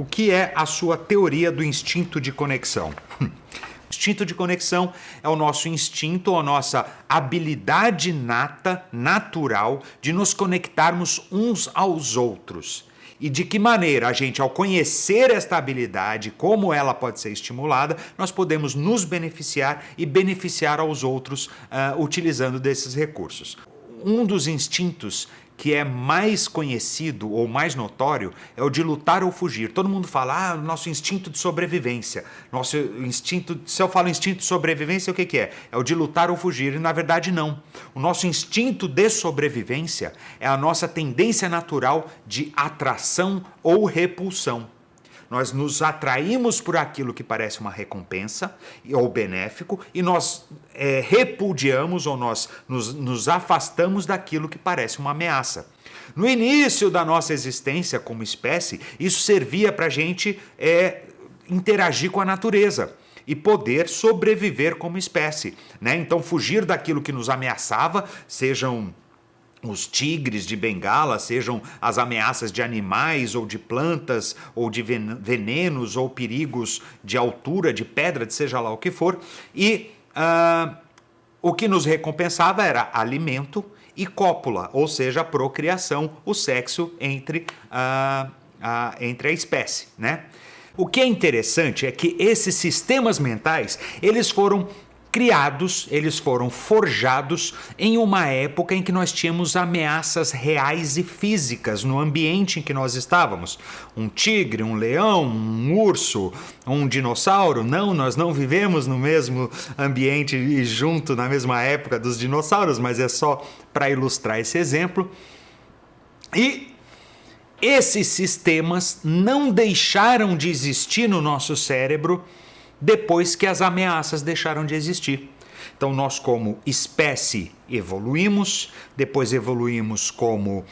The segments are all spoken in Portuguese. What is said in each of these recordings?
o que é a sua teoria do instinto de conexão? O instinto de conexão é o nosso instinto, a nossa habilidade inata, natural, de nos conectarmos uns aos outros. E de que maneira a gente, ao conhecer esta habilidade, como ela pode ser estimulada, nós podemos nos beneficiar e beneficiar aos outros utilizando desses recursos. Um dos instintos que é mais conhecido ou mais notório é o de lutar ou fugir. Todo mundo fala, nosso instinto de sobrevivência. Nosso instinto, se eu falo instinto de sobrevivência, o que é? É o de lutar ou fugir. E na verdade não. O nosso instinto de sobrevivência é a nossa tendência natural de atração ou repulsão. Nós nos atraímos por aquilo que parece uma recompensa ou benéfico e nós repudiamos ou nós nos afastamos daquilo que parece uma ameaça. No início da nossa existência como espécie, isso servia para a gente interagir com a natureza e poder sobreviver como espécie, né? Então fugir daquilo que nos ameaçava, sejam os tigres de Bengala, sejam as ameaças de animais ou de plantas ou de venenos ou perigos de altura, de pedra, de seja lá o que for. E o que nos recompensava era alimento e cópula, ou seja, a procriação, o sexo entre a espécie, né? O que é interessante é que esses sistemas mentais, eles foram criados, eles foram forjados em uma época em que nós tínhamos ameaças reais e físicas no ambiente em que nós estávamos. Um tigre, um leão, um urso, um dinossauro. Não, nós não vivemos no mesmo ambiente e junto na mesma época dos dinossauros, mas é só para ilustrar esse exemplo. E esses sistemas não deixaram de existir no nosso cérebro depois que as ameaças deixaram de existir. Então nós como espécie evoluímos, depois evoluímos como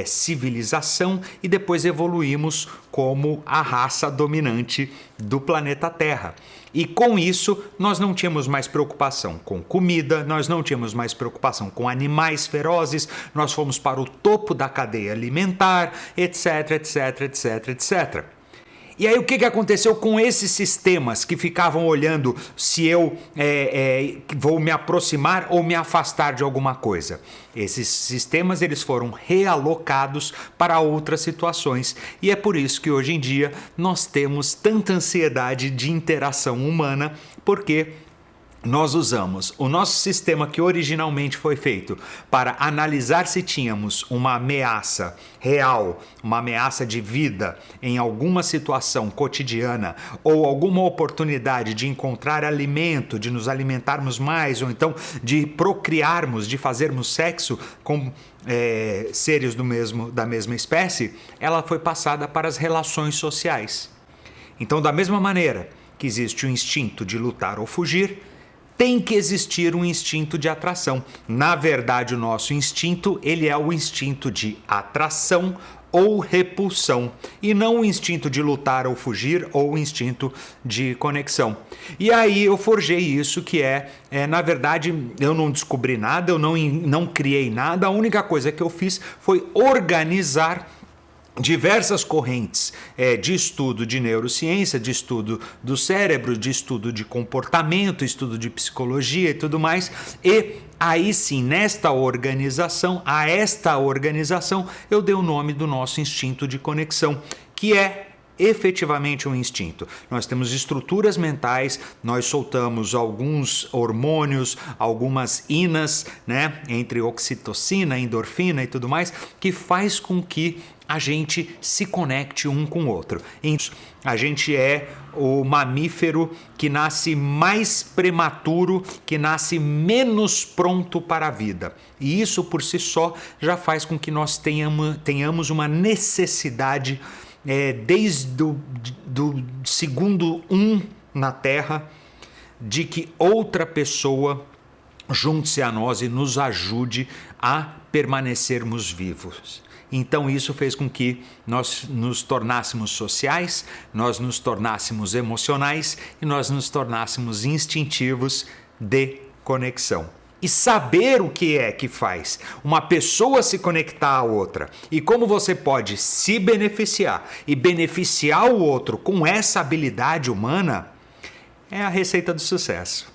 civilização e depois evoluímos como a raça dominante do planeta Terra. E com isso nós não tínhamos mais preocupação com comida, nós não tínhamos mais preocupação com animais ferozes, nós fomos para o topo da cadeia alimentar, etc, etc, etc, etc. E aí o que aconteceu com esses sistemas que ficavam olhando se eu vou me aproximar ou me afastar de alguma coisa? Esses sistemas eles foram realocados para outras situações e é por isso que hoje em dia nós temos tanta ansiedade de interação humana, porque nós usamos o nosso sistema que originalmente foi feito para analisar se tínhamos uma ameaça real, uma ameaça de vida em alguma situação cotidiana ou alguma oportunidade de encontrar alimento, de nos alimentarmos mais ou então de procriarmos, de fazermos sexo com seres da mesma espécie, ela foi passada para as relações sociais. Então, da mesma maneira que existe o instinto de lutar ou fugir, tem que existir um instinto de atração. Na verdade, o nosso instinto, ele é o instinto de atração ou repulsão, e não o instinto de lutar ou fugir ou o instinto de conexão. E aí eu forjei isso que na verdade, eu não descobri nada, eu não criei nada, a única coisa que eu fiz foi organizar diversas correntes de estudo de neurociência, de estudo do cérebro, de estudo de comportamento, estudo de psicologia e tudo mais. E aí sim, a esta organização, eu dei o nome do nosso instinto de conexão, que é efetivamente um instinto. Nós temos estruturas mentais, nós soltamos alguns hormônios, algumas inas, né, entre oxitocina, endorfina e tudo mais, que faz com que a gente se conecte um com o outro. A gente é o mamífero que nasce mais prematuro, que nasce menos pronto para a vida. E isso por si só já faz com que nós tenhamos uma necessidade desde do segundo na Terra, de que outra pessoa junte-se a nós e nos ajude a permanecermos vivos. Então isso fez com que nós nos tornássemos sociais, nós nos tornássemos emocionais e nós nos tornássemos instintivos de conexão. e saber o que é que faz uma pessoa se conectar à outra e como você pode se beneficiar e beneficiar o outro com essa habilidade humana, é a receita do sucesso.